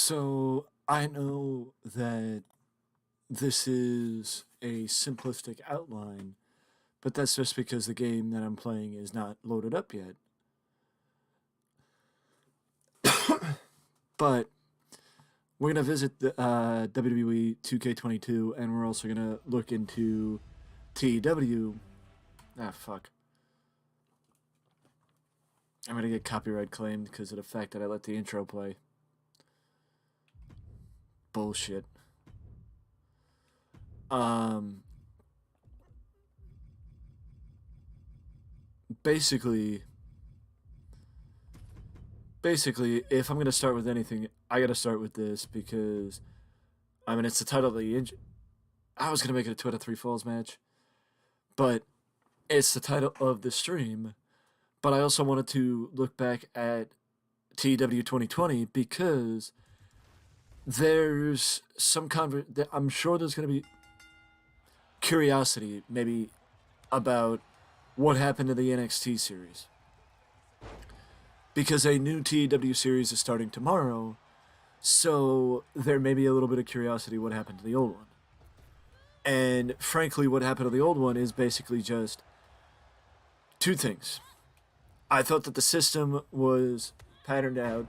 So I know that this is a simplistic outline, but that's just because the game that I'm playing is not loaded up yet. But we're gonna visit the WWE 2K22, and we're also gonna look into TEW. Ah, fuck. I'm gonna get copyright claimed because of the fact that I let the intro play. Bullshit. Um, basically, if I'm gonna start with anything, I gotta start with this because I mean it's the title of I was gonna make it a 2 out of 3 falls match, but it's the title of the stream. But I also wanted to look back at TEW 2020 because there's some I'm sure there's gonna be curiosity maybe about what happened to the NXT series. Because a new TEW series is starting tomorrow, so there may be a little bit of curiosity what happened to the old one. And frankly, what happened to the old one is basically just two things. I thought that the system was patterned out,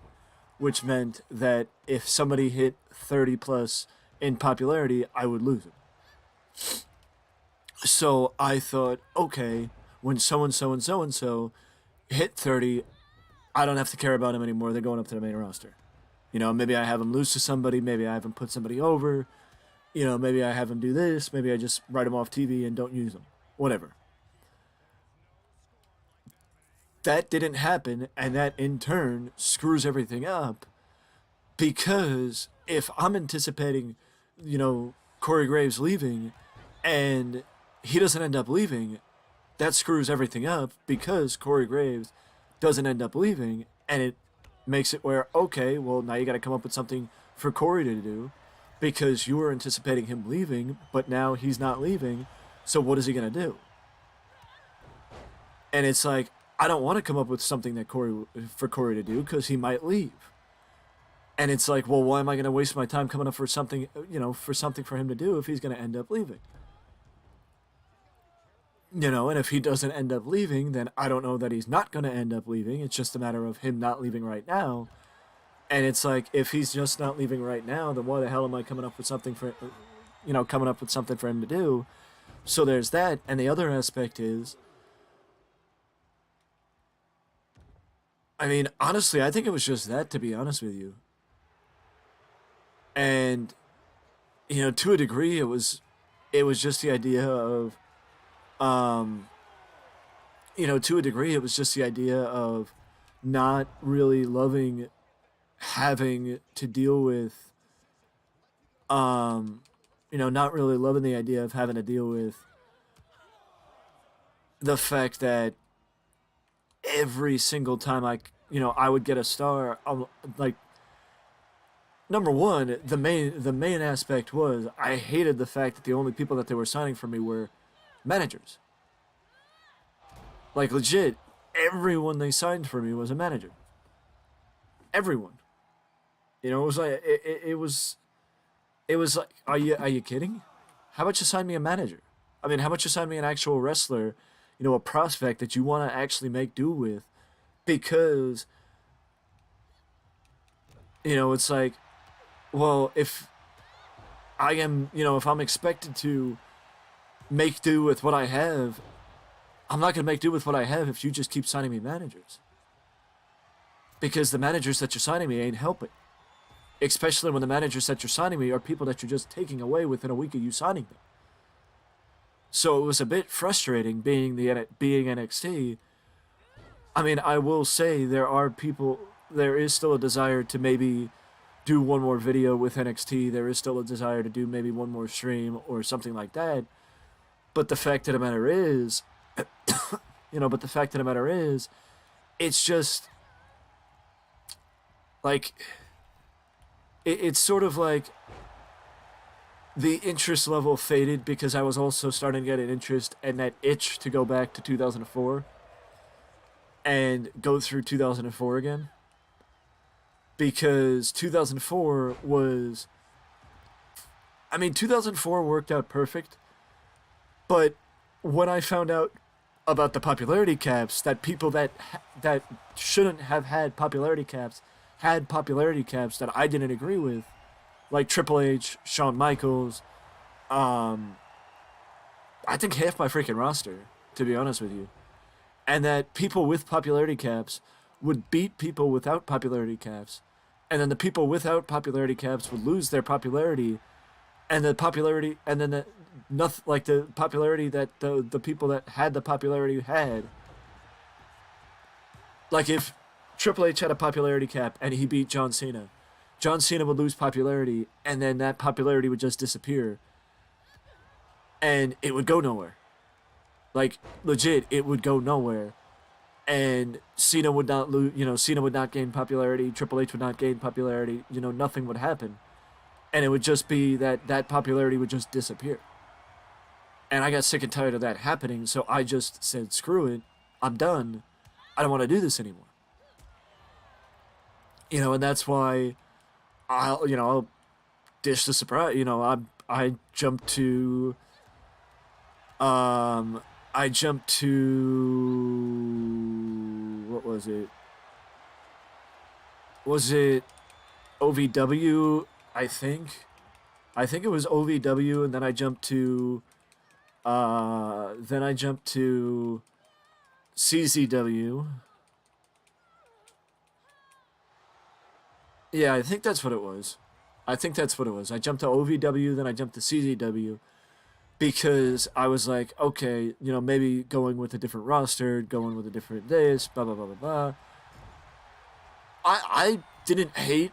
which meant that if somebody hit 30 plus in popularity, I would lose it. So I thought, okay, when so and so and so and so hit 30, I don't have to care about them anymore. They're going up to the main roster. You know, maybe I have them lose to somebody. Maybe I have them put somebody over. You know, maybe I have them do this. Maybe I just write them off TV and don't use them. Whatever. That didn't happen, and that in turn screws everything up because if I'm anticipating, Corey Graves leaving and he doesn't end up leaving, that screws everything up because Corey Graves doesn't end up leaving, and it makes it where, okay, well, now you got to come up with something for Corey to do because you were anticipating him leaving, but now he's not leaving, so what is he going to do? And it's like, I don't want to come up with something for Corey to do because he might leave. And it's like, well, why am I going to waste my time coming up for something, for something for him to do if he's going to end up leaving? And if he doesn't end up leaving, then I don't know that he's not going to end up leaving. It's just a matter of him not leaving right now. And it's like, if he's just not leaving right now, then why the hell am I coming up with something for him to do? So there's that. And the other aspect is, I mean, honestly, I think it was just that, to be honest with you. And, to a degree, it was just the idea of, to a degree, it was just the idea of not really loving having to deal with, not really loving the idea of having to deal with the fact that every single time I would get a star, like, number one, the main aspect was I hated the fact that the only people that they were signing for me were managers. Like, legit, everyone they signed for me was a manager. Everyone. It was like it was like, are you kidding? How about you sign me a manager? I mean, how about you sign me an actual wrestler, a prospect that you want to actually make do with? Because, it's like, well, if I'm expected to make do with what I have, I'm not going to make do with what I have if you just keep signing me managers. Because the managers that you're signing me ain't helping. Especially when the managers that you're signing me are people that you're just taking away within a week of you signing them. So it was a bit frustrating being NXT. I mean, I will say there is still a desire to maybe do one more video with NXT. There is still a desire to do maybe one more stream or something like that. But the fact of the matter is, it's just, like, it's sort of like the interest level faded because I was also starting to get an interest and that itch to go back to 2004 and go through 2004 again. because 2004 was, I mean, 2004 worked out perfect, but when I found out about the popularity caps, that people that shouldn't have had popularity caps had popularity caps that I didn't agree with, like Triple H, Shawn Michaels, um, I think half my freaking roster, to be honest with you, and that people with popularity caps would beat people without popularity caps, and then the people without popularity caps would lose their popularity, and the popularity, and then the nothing like the popularity that the people that had the popularity had. Like if Triple H had a popularity cap and he beat John Cena, John Cena would lose popularity, and then that popularity would just disappear, and it would go nowhere. Like legit, it would go nowhere, and Cena would not lose. You know, Cena would not gain popularity. Triple H would not gain popularity. You know, nothing would happen, and it would just be that popularity would just disappear. And I got sick and tired of that happening, so I just said, "Screw it, I'm done. I don't want to do this anymore." You know, and that's why I'll dish the surprise. You know, I jumped to um I jumped to what was it? Was it OVW? I think. I think it was OVW, and then I jumped to CZW. Yeah, I think that's what it was. I think that's what it was. I jumped to OVW, then I jumped to CZW because I was like, okay, you know, maybe going with a different roster, going with a different this, blah blah blah blah blah. I didn't hate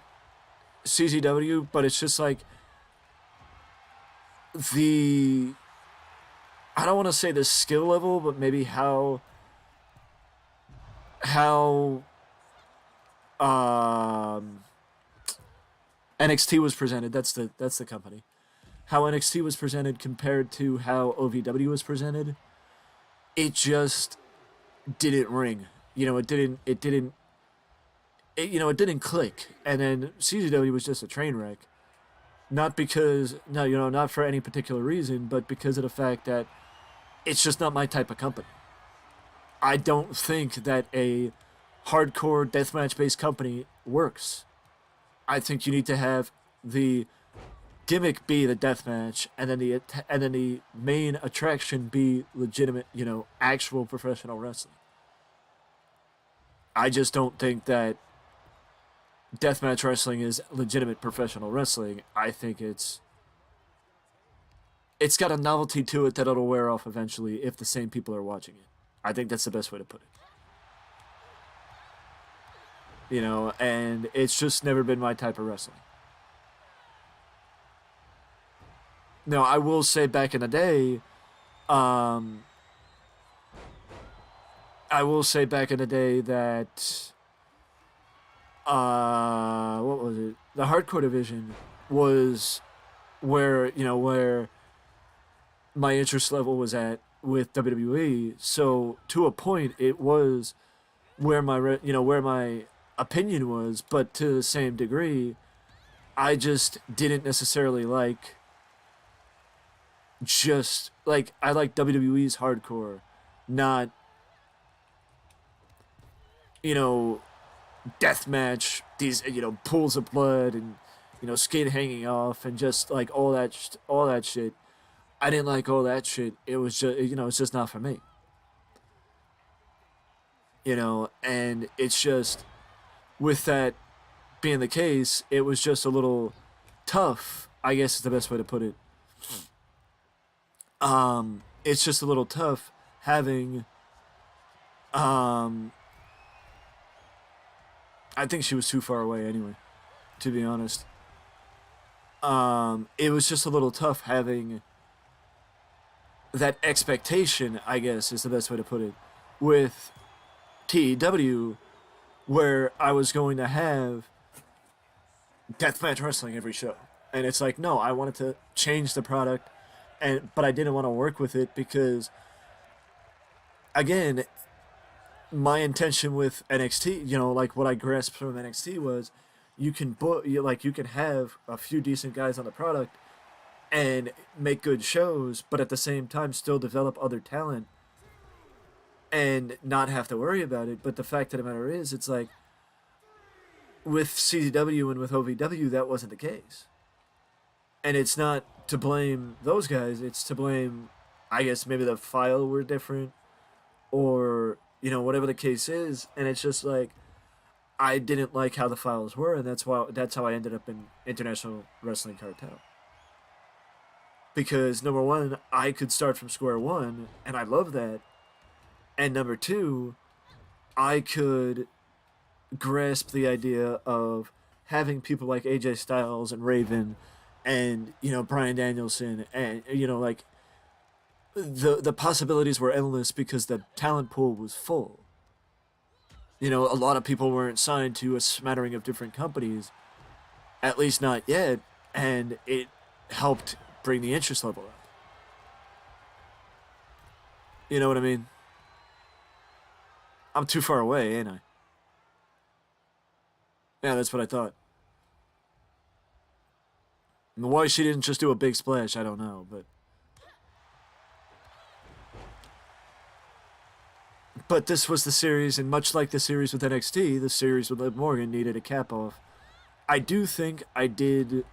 CZW, but it's just like the I don't want to say the skill level, but maybe how um NXT was presented. That's the company. How NXT was presented compared to how OVW was presented, it just didn't ring. You know, it didn't click. And then CZW was just a train wreck. Not because no, you know, not for any particular reason, but because of the fact that it's just not my type of company. I don't think that a hardcore deathmatch based company works. I think you need to have the gimmick be the deathmatch, and then the main attraction be legitimate, you know, actual professional wrestling. I just don't think that deathmatch wrestling is legitimate professional wrestling. I think it's got a novelty to it that it'll wear off eventually if the same people are watching it. I think that's the best way to put it. You know, and it's just never been my type of wrestling. Now, I will say back in the day, um, I will say back in the day that, what was it? The hardcore division was where my interest level was at with WWE. So to a point, it was where my opinion was, but to the same degree, I just didn't necessarily like just like I like WWE's hardcore, not you know death match these pools of blood and skin hanging off and just like all that shit. I didn't like all that shit. It was just it's just not for me. And it's just with that being the case, it was just a little tough. I guess is the best way to put it. It's just a little tough having. Um, I think she was too far away anyway. To be honest, it was just a little tough having that expectation. I guess is the best way to put it. With TEW, where I was going to have deathmatch wrestling every show, and it's like no, I wanted to change the product, but I didn't want to work with it because, again, my intention with NXT, like what I grasped from NXT was you can you can have a few decent guys on the product and make good shows, but at the same time still develop other talent and not have to worry about it. But the fact of the matter is, it's like with CZW and with OVW, that wasn't the case. And it's not to blame those guys, it's to blame, I guess, maybe the file were different or, whatever the case is. And it's just like, I didn't like how the files were, and that's how I ended up in International Wrestling Cartel. Because number one, I could start from square one, and I love that. And number two, I could grasp the idea of having people like AJ Styles and Raven and Bryan Danielson and like the possibilities were endless because the talent pool was full. A lot of people weren't signed to a smattering of different companies, at least not yet, and it helped bring the interest level up. You know what I mean? I'm too far away, ain't I? Yeah, that's what I thought. And why she didn't just do a big splash, I don't know, but this was the series, and much like the series with NXT, the series with Liv Morgan needed a cap off. I do think I did.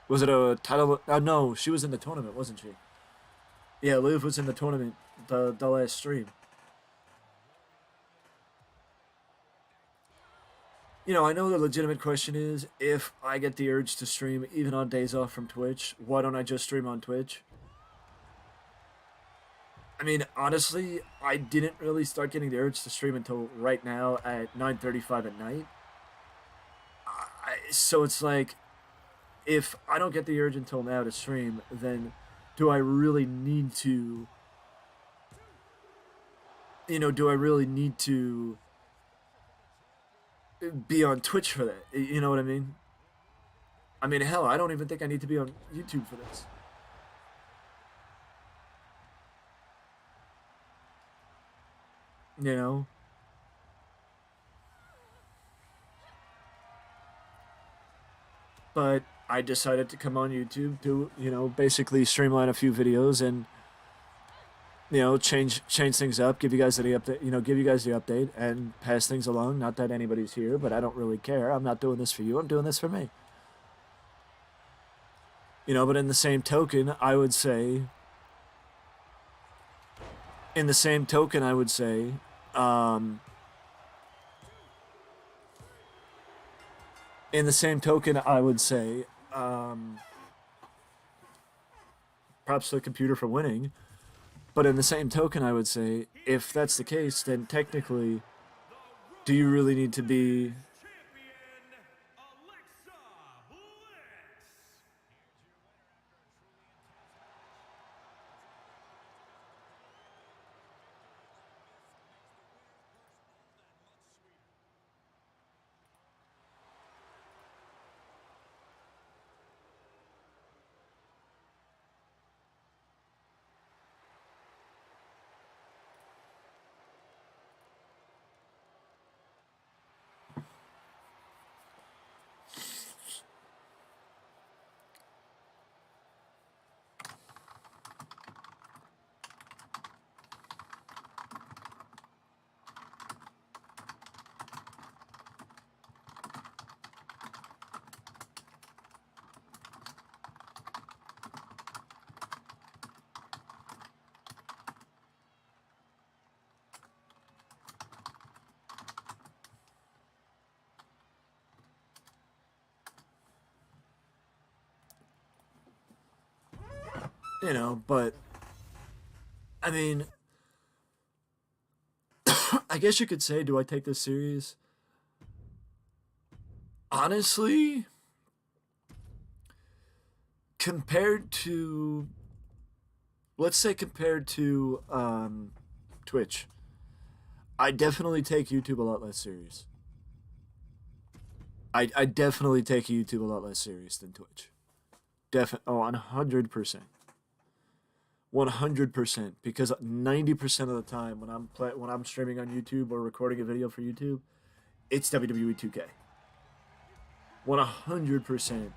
Was it a title? No, she was in the tournament, wasn't she? Yeah, Liv was in the tournament, the last stream. I know the legitimate question is, if I get the urge to stream even on days off from Twitch, why don't I just stream on Twitch? I mean, honestly, I didn't really start getting the urge to stream until right now at 9:35 at night. So it's like, if I don't get the urge until now to stream, then do I really need to? Do I really need to be on Twitch for that? You know what I mean? I mean, hell, I don't even think I need to be on YouTube for this. You know? But I decided to come on YouTube to, basically streamline a few videos and, change things up, give you guys the update, give you guys the update and pass things along. Not that anybody's here, but I don't really care. I'm not doing this for you. I'm doing this for me. But in the same token, I would say, um, in the same token, I would say, props to the computer for winning. But in the same token, I would say, if that's the case, then technically, do you really need to be? But I mean, I guess you could say, do I take this serious? Honestly, compared to, let's say, Twitch, I definitely take YouTube a lot less serious. I definitely take YouTube a lot less serious than Twitch. 100%. 100%, because 90% of the time when I'm streaming on YouTube or recording a video for YouTube, it's WWE 2K. 100%,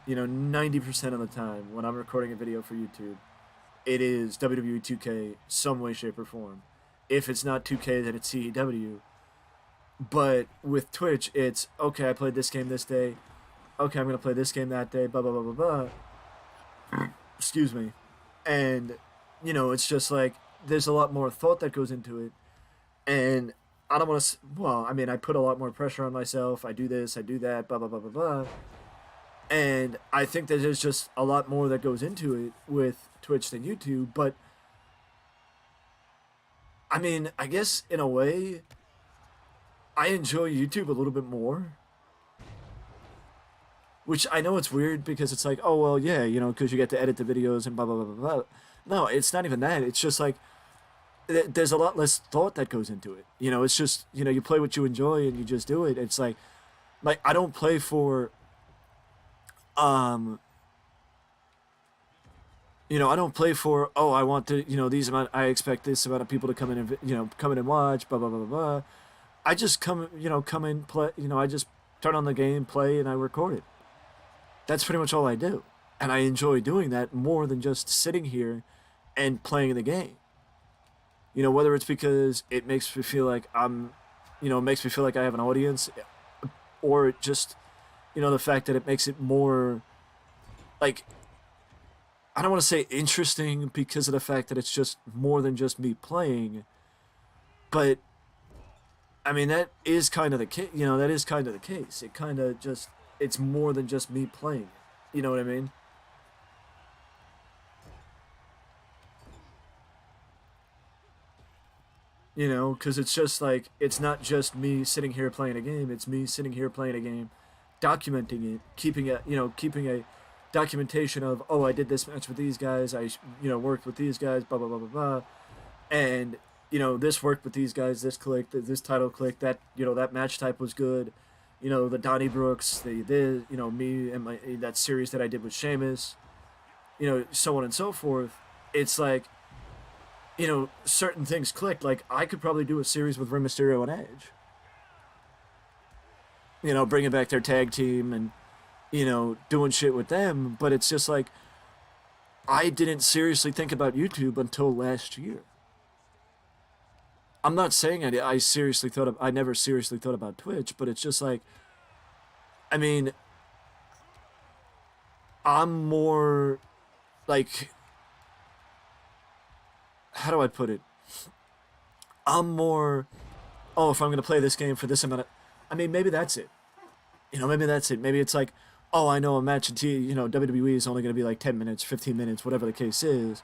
90% of the time when I'm recording a video for YouTube, it is WWE 2K some way, shape, or form. If it's not 2K, then it's TEW. But with Twitch, it's okay. I played this game this day. Okay, I'm gonna play this game that day. Blah blah blah blah blah. Excuse me. And it's just like there's a lot more thought that goes into it, and I don't want to. Well, I mean, I put a lot more pressure on myself. I do this, I do that. Blah blah blah blah blah. And I think that there's just a lot more that goes into it with Twitch than YouTube. But I mean, I guess in a way, I enjoy YouTube a little bit more. Which I know it's weird because it's like, oh, well, yeah, because you get to edit the videos and blah, blah, blah, blah, blah. No, it's not even that. It's just like, there's a lot less thought that goes into it. It's just, you play what you enjoy and you just do it. It's like I don't play for, I don't play for, oh, I want to, I expect this amount of people to come in and, come in and watch, blah, blah, blah, blah, blah. I just come in, play, I just turn on the game, play, and I record it. That's pretty much all I do. And I enjoy doing that more than just sitting here and playing the game. Whether it's because it makes me feel like it makes me feel like I have an audience, or just, the fact that it makes it more, like, I don't want to say interesting because of the fact that it's just more than just me playing, but, I mean, that is kind of the case, that is kind of the case. It kind of just, it's more than just me playing it. You know what I mean? Because it's just like, it's not just me sitting here playing a game, it's me sitting here playing a game, documenting it, keeping a documentation of, oh, I did this match with these guys, I, worked with these guys, blah, blah, blah, blah, blah, and, this worked with these guys, this clicked, this title clicked, that, that match type was good, the Donnie Brooks, me and that series that I did with Sheamus, so on and so forth. It's like, certain things clicked. Like, I could probably do a series with Rey Mysterio and Edge. Bringing back their tag team and, doing shit with them. But it's just like, I didn't seriously think about YouTube until last year. I'm not saying I never seriously thought about Twitch, but it's just like, I mean, I'm more, like, how do I put it? I'm more, oh, if I'm going to play this game for this amount of, I mean, maybe that's it. Maybe that's it. Maybe it's like, oh, I know a match in WWE is only going to be like 10 minutes, 15 minutes, whatever the case is,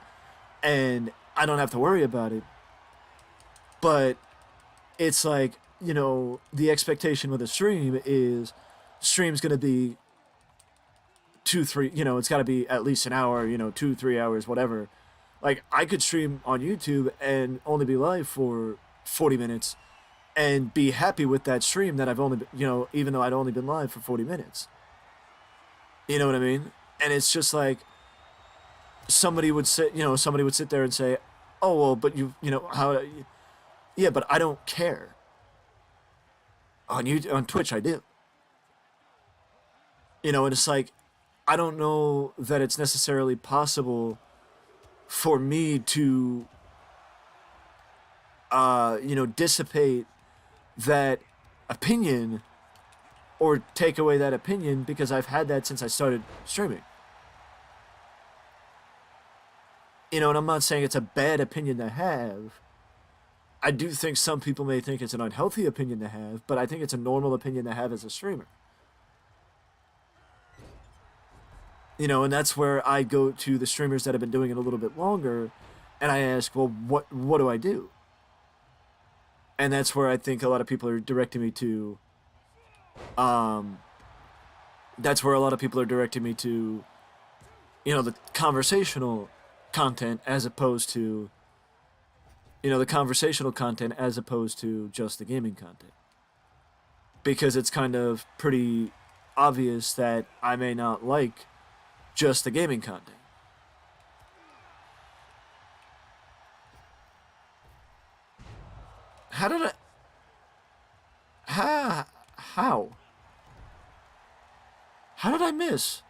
and I don't have to worry about it. But it's like, the expectation with a stream is stream's going to be 2-3, it's got to be at least an hour, 2-3 hours, whatever. Like, I could stream on YouTube and only be live for 40 minutes and be happy with that stream that I've only been, even though I'd only been live for 40 minutes. You know what I mean? And it's just like, somebody would sit there and say, oh, well, but how, yeah, but I don't care. On Twitch, I do. And it's like, I don't know that it's necessarily possible for me to, dissipate that opinion or take away that opinion, because I've had that since I started streaming. And I'm not saying it's a bad opinion to have. I do think some people may think it's an unhealthy opinion to have, but I think it's a normal opinion to have as a streamer. And that's where I go to the streamers that have been doing it a little bit longer, and I ask, well, what do I do? And that's where I think a lot of people are directing me to, that's where a lot of people are directing me to, the conversational content as opposed to, the conversational content as opposed to just the gaming content. Because it's kind of pretty obvious that I may not like just the gaming content. How did I... How? How did I miss?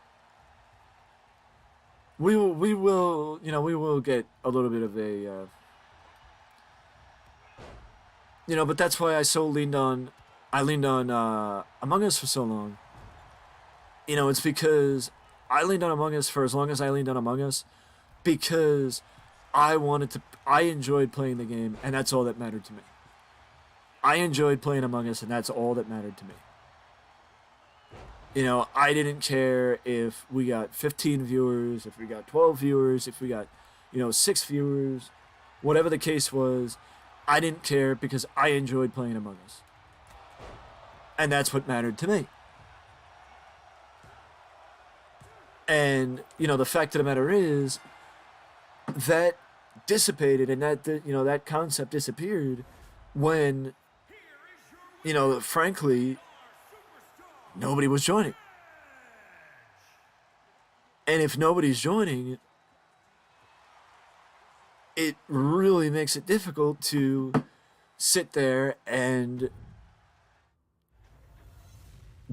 We will get a little bit of a, but that's why I leaned on Among Us for so long. It's because I leaned on Among Us for as long as I leaned on Among Us because I enjoyed playing the game, and that's all that mattered to me. I enjoyed playing Among Us, and that's all that mattered to me. I didn't care if we got 15 viewers, if we got 12 viewers, if we got, 6 viewers, whatever the case was. I didn't care because I enjoyed playing Among Us. And that's what mattered to me. And, the fact of the matter is that dissipated and that concept disappeared when, frankly, nobody was joining. And if nobody's joining, it really makes it difficult to sit there and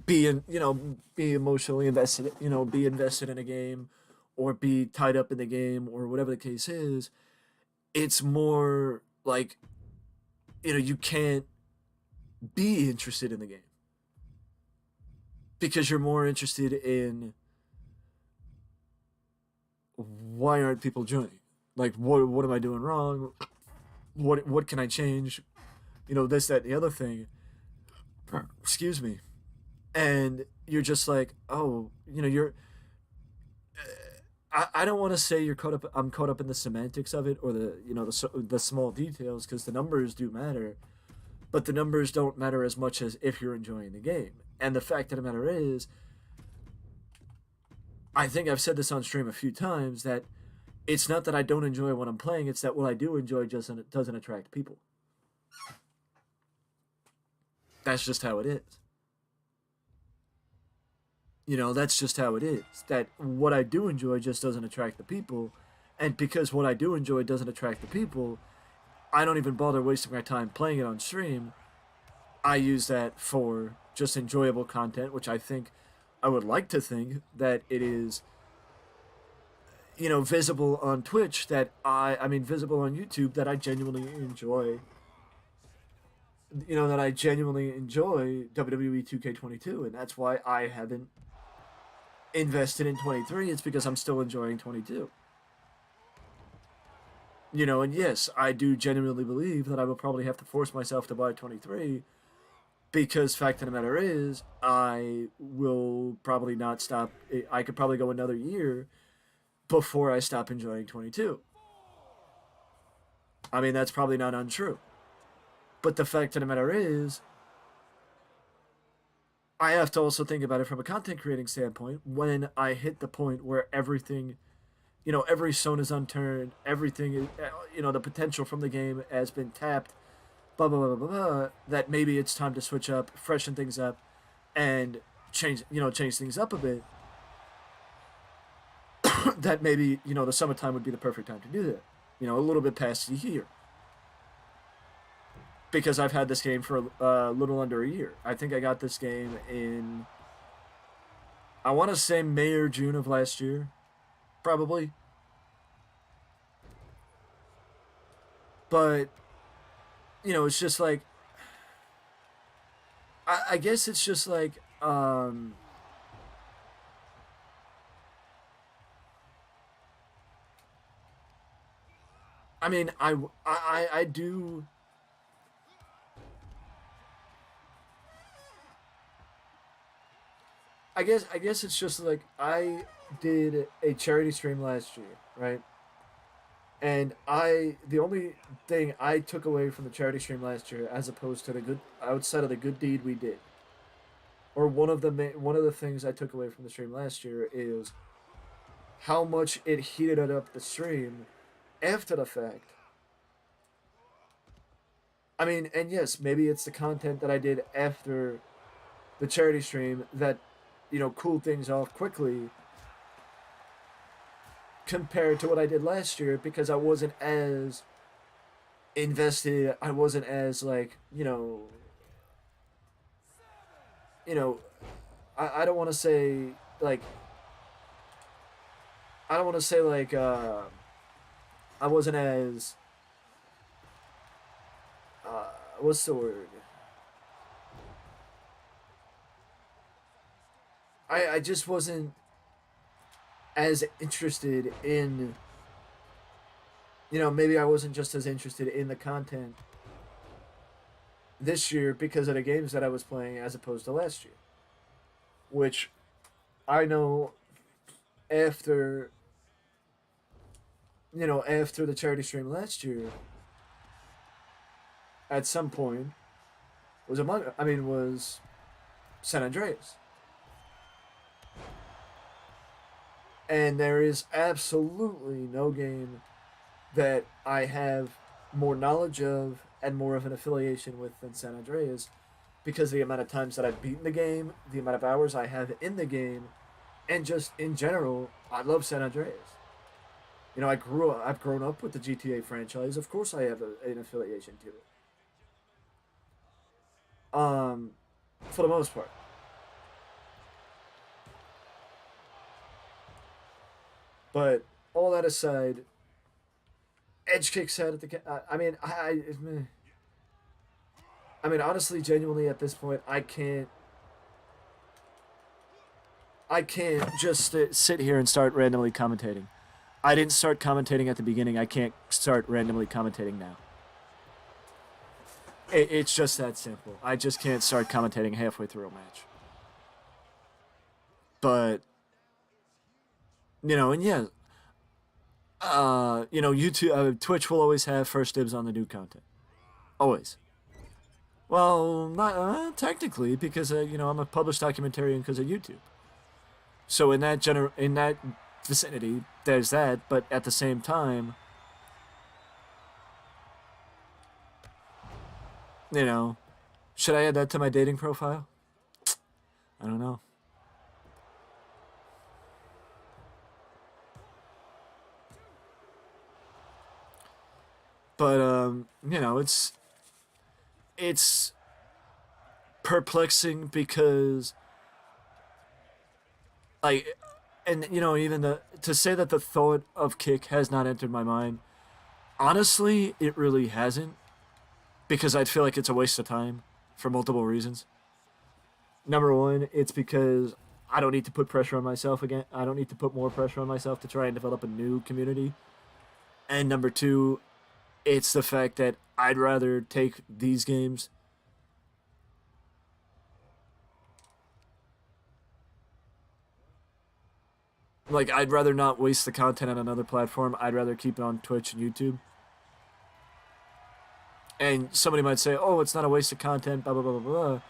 be emotionally invested, be invested in a game or be tied up in the game or whatever the case is. It's more like, you can't be interested in the game because you're more interested in why aren't people joining? Like, what am I doing wrong? What can I change? This, that, and the other thing. Excuse me. And you're just like, oh, you're. I don't want to say you're caught up. I'm caught up in the semantics of it or the small details because the numbers do matter, but the numbers don't matter as much as if you're enjoying the game. And the fact of the matter is, I think I've said this on stream a few times that it's not that I don't enjoy what I'm playing, it's that what I do enjoy doesn't attract people. That's just how it is. That's just how it is. That what I do enjoy just doesn't attract the people. And because what I do enjoy doesn't attract the people, I don't even bother wasting my time playing it on stream. I use that for just enjoyable content, which I would like to think that it is, visible on Twitch visible on YouTube that I genuinely enjoy. That I genuinely enjoy WWE 2K22, and that's why I haven't invested in 23. It's because I'm still enjoying 22. And yes, I do genuinely believe that I will probably have to force myself to buy 23 because fact of the matter is, I will probably not stop. I could probably go another year before I stop enjoying 22. I mean, that's probably not untrue. But the fact of the matter is, I have to also think about it from a content creating standpoint. When I hit the point where everything, every stone is unturned, everything, the potential from the game has been tapped, blah, blah, blah, blah, blah, that maybe it's time to switch up, freshen things up, and change things up a bit. That maybe, the summertime would be the perfect time to do that. A little bit past a year. Because I've had this game for a little under a year. I think I got this game in, I want to say May or June of last year. Probably. But, it's just like, I guess it's just like, I mean, I do. I guess it's just like I did a charity stream last year, right? And the only thing I took away from the charity stream last year, as opposed to the good outside of the good deed we did, or one of the things I took away from the stream last year is how much it heated it up the stream after the fact. I mean, and yes, maybe it's the content that I did after the charity stream that cooled things off quickly compared to what I did last year because I wasn't as invested. I wasn't as like you know. I don't want to say like, I don't want to say like I wasn't as what's the word? I just wasn't as interested in, maybe I wasn't just as interested in the content this year because of the games that I was playing as opposed to last year. Which I know after, after the charity stream last year, at some point was San Andreas. And there is absolutely no game that I have more knowledge of and more of an affiliation with than San Andreas, because the amount of times that I've beaten the game, the amount of hours I have in the game, and just in general, I love San Andreas. I've grown up with the GTA franchise. Of course, I have an affiliation to it. Um, for the most part. But all that aside, edge kicks out at the. I mean, honestly, genuinely, at this point, I can't. I can't just sit here and start randomly commentating. I didn't start commentating at the beginning. I can't start randomly commentating now. It's just that simple. I just can't start commentating halfway through a match. But, and yeah, YouTube, Twitch will always have first dibs on the new content. Always. Well, not technically, because I'm a published documentarian because of YouTube. So in that vicinity, there's that. But at the same time, should I add that to my dating profile? I don't know. But it's perplexing because, like, and even to say that the thought of kick has not entered my mind, honestly, it really hasn't, because I'd feel like it's a waste of time for multiple reasons. Number one, it's because I don't need to put pressure on myself again. I don't need to put more pressure on myself to try and develop a new community. And number two, it's the fact that I'd rather take these games like, I'd rather not waste the content on another platform. I'd rather keep it on Twitch and YouTube. And somebody might say, "Oh, it's not a waste of content, blah blah blah blah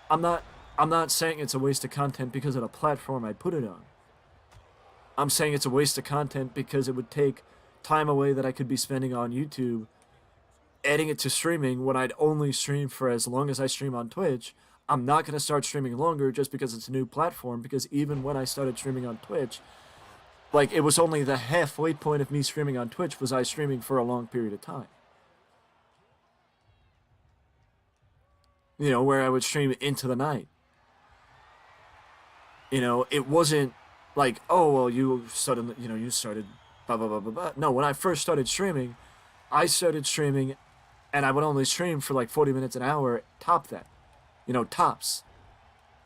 blah." I'm not saying it's a waste of content because of the platform I put it on. I'm saying it's a waste of content because it would take time away that I could be spending on YouTube, adding it to streaming when I'd only stream for as long as I stream on Twitch. I'm not going to start streaming longer just because it's a new platform, because even when I started streaming on Twitch, like, it was only the halfway point of me streaming on Twitch was I streaming for a long period of time. Where I would stream into the night. It wasn't like, oh, well, you started blah, blah, blah, blah, blah. No, when I first started streaming, and I would only stream for like 40 minutes an hour, top that. Tops.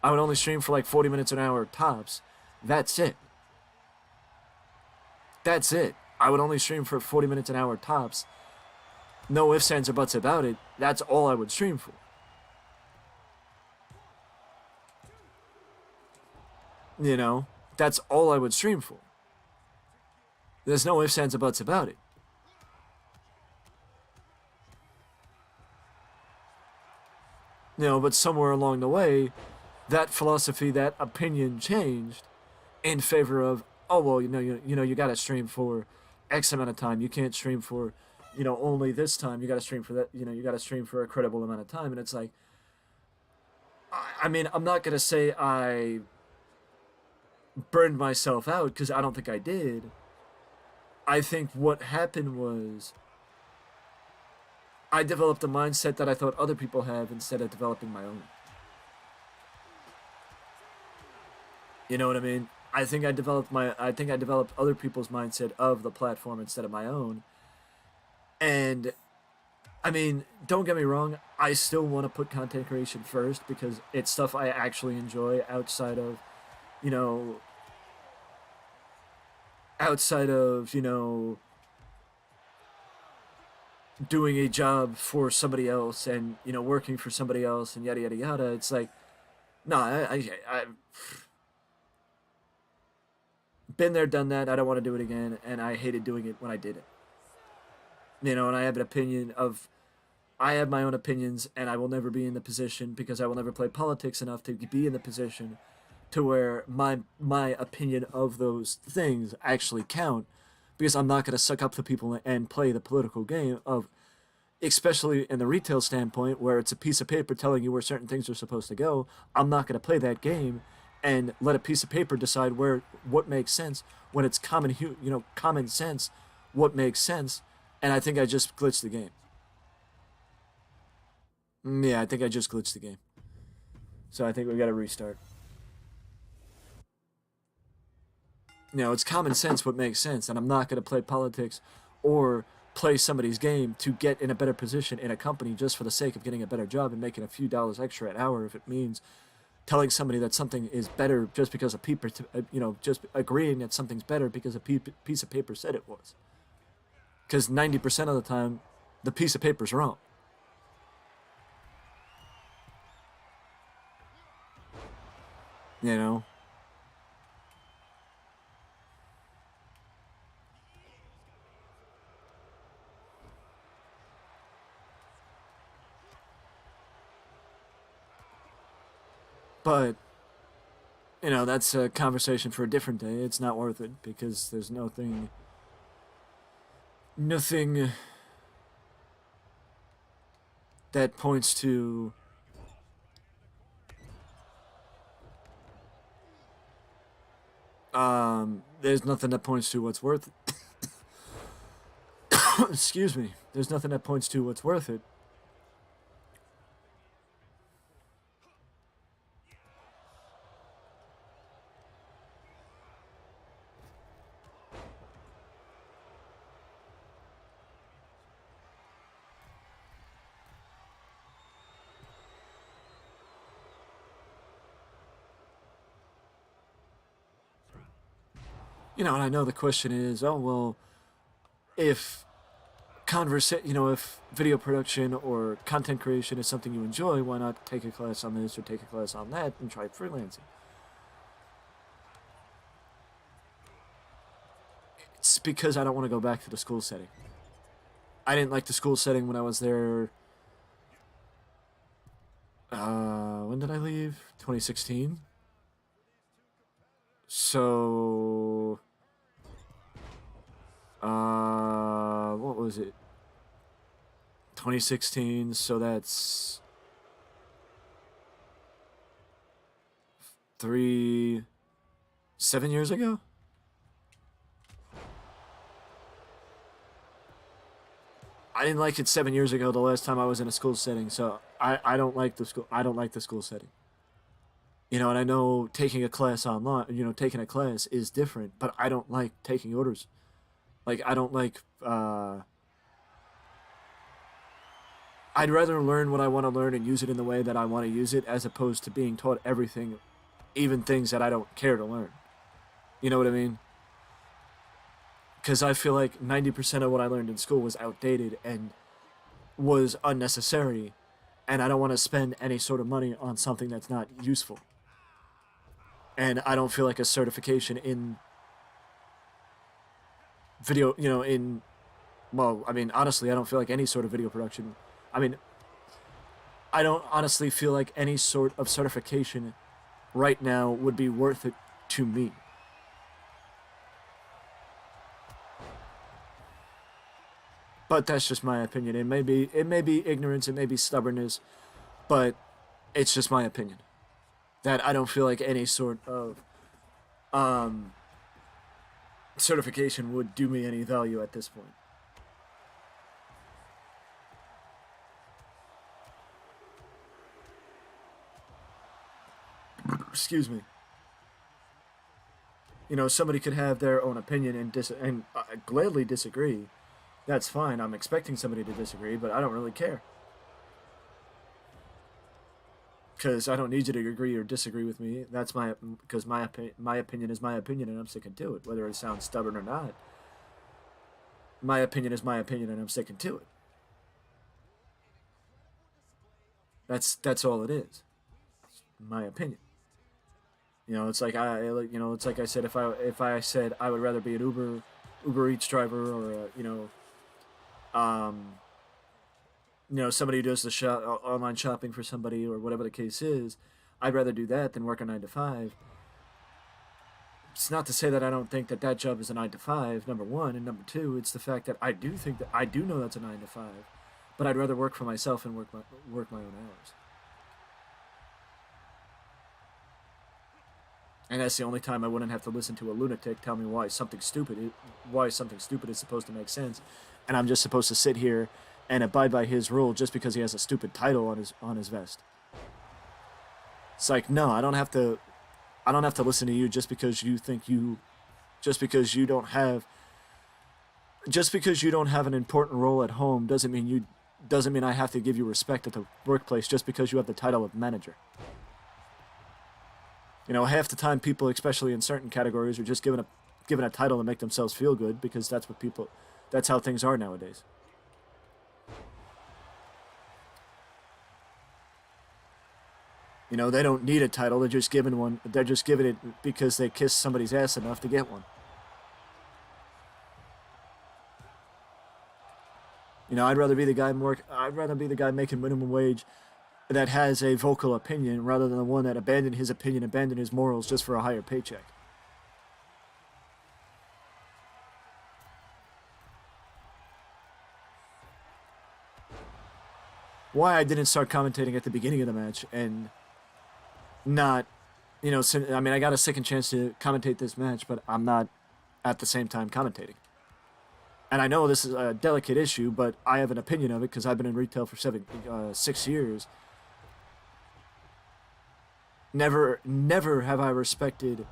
I would only stream for like 40 minutes an hour, tops. That's it. That's it. I would only stream for 40 minutes an hour, tops. No ifs, ands, or buts about it. That's all I would stream for. That's all I would stream for. There's no ifs, ands, or buts about it. But somewhere along the way, that philosophy, that opinion changed in favor of, oh, well, you gotta stream for X amount of time. You can't stream for, only this time. You gotta stream for that, you gotta stream for a credible amount of time. And it's like, I mean, I'm not gonna say I burned myself out, because I don't think I did. I think what happened was I developed a mindset that I thought other people have instead of developing my own. You know what I mean? I think I developed other people's mindset of the platform instead of my own. And I mean, don't get me wrong, I still want to put content creation first because it's stuff I actually enjoy you know, outside of, doing a job for somebody else and, working for somebody else and yada yada yada. It's like, no, I've been there, done that. I don't want to do it again, and I hated doing it when I did it. And I have an opinion of I have my own opinions, and I will never be in the position because I will never play politics enough to be in the position to where my opinion of those things actually count. Because I'm not going to suck up to people and play the political game of, especially in the retail standpoint, where it's a piece of paper telling you where certain things are supposed to go. I'm not going to play that game and let a piece of paper decide what makes sense when it's common sense, what makes sense. And I think I just glitched the game. Yeah, I think I just glitched the game. So I think we got to restart. It's common sense what makes sense, and I'm not going to play politics or play somebody's game to get in a better position in a company just for the sake of getting a better job and making a few dollars extra an hour if it means telling somebody that something is better just because a paper, just agreeing that something's better because a piece of paper said it was. Because 90% of the time, the piece of paper's wrong. You know? But, that's a conversation for a different day. It's not worth it because there's nothing that points to there's nothing that points to what's worth it. Excuse me. There's nothing that points to what's worth it. And I know the question is, oh well, if if video production or content creation is something you enjoy, why not take a class on this or take a class on that and try freelancing? It's because I don't want to go back to the school setting. I didn't like the school setting when I was there. When did I leave? 2016. So, what was it? 2016. So that's 7 years ago. I didn't like it 7 years ago. The last time I was in a school setting, so I don't like the school. I don't like the school setting. And I know taking a class online, taking a class is different, but I don't like taking orders. Like, I don't like, I'd rather learn what I want to learn and use it in the way that I want to use it as opposed to being taught everything, even things that I don't care to learn. You know what I mean? Because I feel like 90% of what I learned in school was outdated and was unnecessary, and I don't want to spend any sort of money on something that's not useful. And I don't feel like a certification in video, well, I mean, honestly, I don't feel like any sort of video production. I mean, I don't honestly feel like any sort of certification right now would be worth it to me. But that's just my opinion. It may be ignorance, it may be stubbornness, but it's just my opinion. That I don't feel like any sort of certification would do me any value at this point. Excuse me. Somebody could have their own opinion and gladly disagree. That's fine. I'm expecting somebody to disagree, but I don't really care because I don't need you to agree or disagree with me. That's because my opinion is my opinion, and I'm sticking to it, whether it sounds stubborn or not. My opinion is my opinion, and I'm sticking to it. That's all it is. My opinion. It's like I said, if I said I would rather be an Uber Eats driver, or um, somebody who does the online shopping for somebody, or whatever the case is, I'd rather do that than work a 9 to 5. It's not to say that I don't think that that job is a 9 to 5. Number one, and number two, it's the fact that I do think that I do know that's a 9 to 5, but I'd rather work for myself and work my own hours. And that's the only time I wouldn't have to listen to a lunatic tell me why something stupid is supposed to make sense, and I'm just supposed to sit here and abide by his rule just because he has a stupid title on his vest. It's like, no, I don't have to listen to you just because just because you don't have an important role at home doesn't mean I have to give you respect at the workplace just because you have the title of manager. Half the time people, especially in certain categories, are just given a title to make themselves feel good because that's how things are nowadays. They don't need a title. They're just given one. They're just given it because they kissed somebody's ass enough to get one. I'd rather be the guy making minimum wage that has a vocal opinion rather than the one that abandoned his opinion, abandoned his morals just for a higher paycheck. Why I didn't start commentating at the beginning of the match and not, I mean, I got a second chance to commentate this match, but I'm not at the same time commentating. And I know this is a delicate issue, but I have an opinion of it because I've been in retail for 6 years. Never have I respected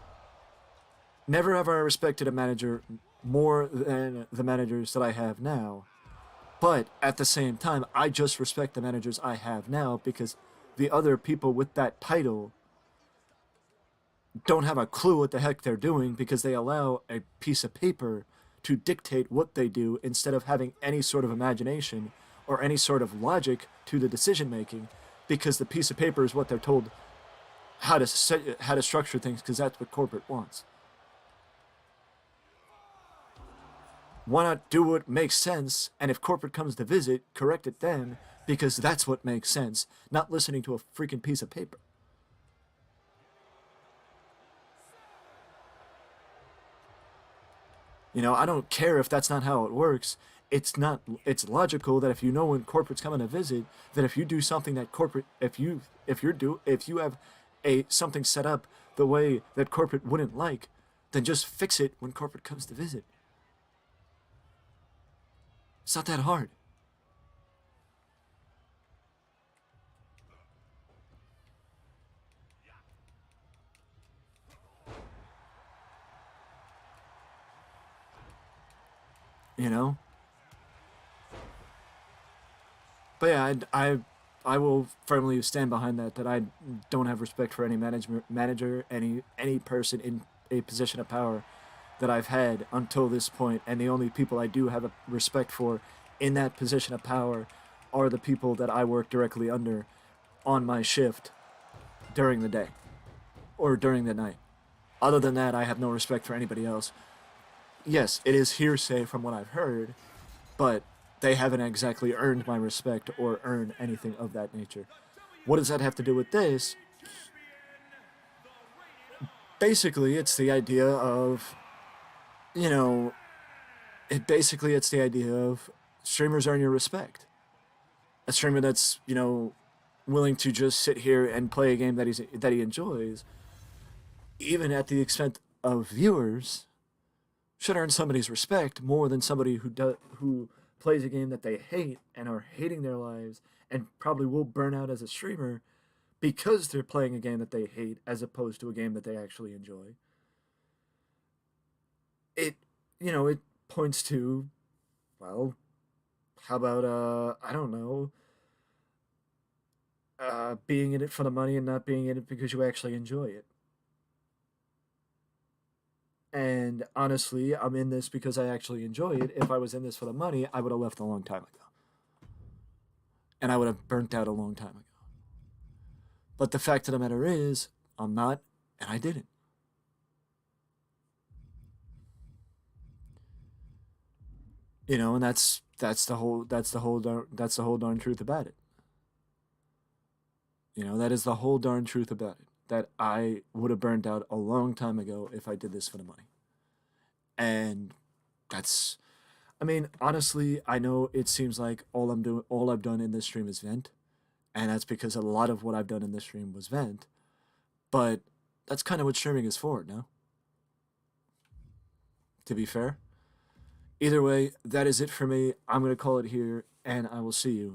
a manager more than the managers that I have now. But at the same time, I just respect the managers I have now because the other people with that title don't have a clue what the heck they're doing because they allow a piece of paper to dictate what they do instead of having any sort of imagination or any sort of logic to the decision making, because the piece of paper is what they're told how to structure things because that's what corporate wants. Why not do what makes sense, and if corporate comes to visit, correct it then, because that's what makes sense, not listening to a freaking piece of paper. I don't care if that's not how it works. It's logical that if you know when corporate's coming to visit, that if you do something that corporate if you have something set up the way that corporate wouldn't like, then just fix it when corporate comes to visit. It's not that hard. You know? But yeah, I will firmly stand behind that I don't have respect for any manager, any person in a position of power that I've had until this point, and the only people I do have a respect for in that position of power are the people that I work directly under on my shift during the day or during the night. Other than that, I have no respect for anybody else. Yes, it is hearsay from what I've heard, but they haven't exactly earned my respect or earned anything of that nature. What does that have to do with this? Basically, it's the idea of, you know, it's the idea of streamers earn your respect. A streamer that's, willing to just sit here and play a game that he enjoys, even at the expense of viewers, should earn somebody's respect more than somebody who plays a game that they hate and are hating their lives and probably will burn out as a streamer because they're playing a game that they hate as opposed to a game that they actually enjoy. it, it points to, well, how about, I don't know, being in it for the money and not being in it because you actually enjoy it. And honestly, I'm in this because I actually enjoy it. If I was in this for the money, I would have left a long time ago. And I would have burnt out a long time ago. But the fact of the matter is, I'm not, and I didn't. And that's the whole darn truth about it. That is the whole darn truth about it. That I would have burned out a long time ago if I did this for the money. And that's I mean, honestly, I know it seems like all I've done in this stream is vent, and that's because a lot of what I've done in this stream was vent, but that's kind of what streaming is for, no? To be fair. Either way, that is it for me. I'm going to call it here, and I will see you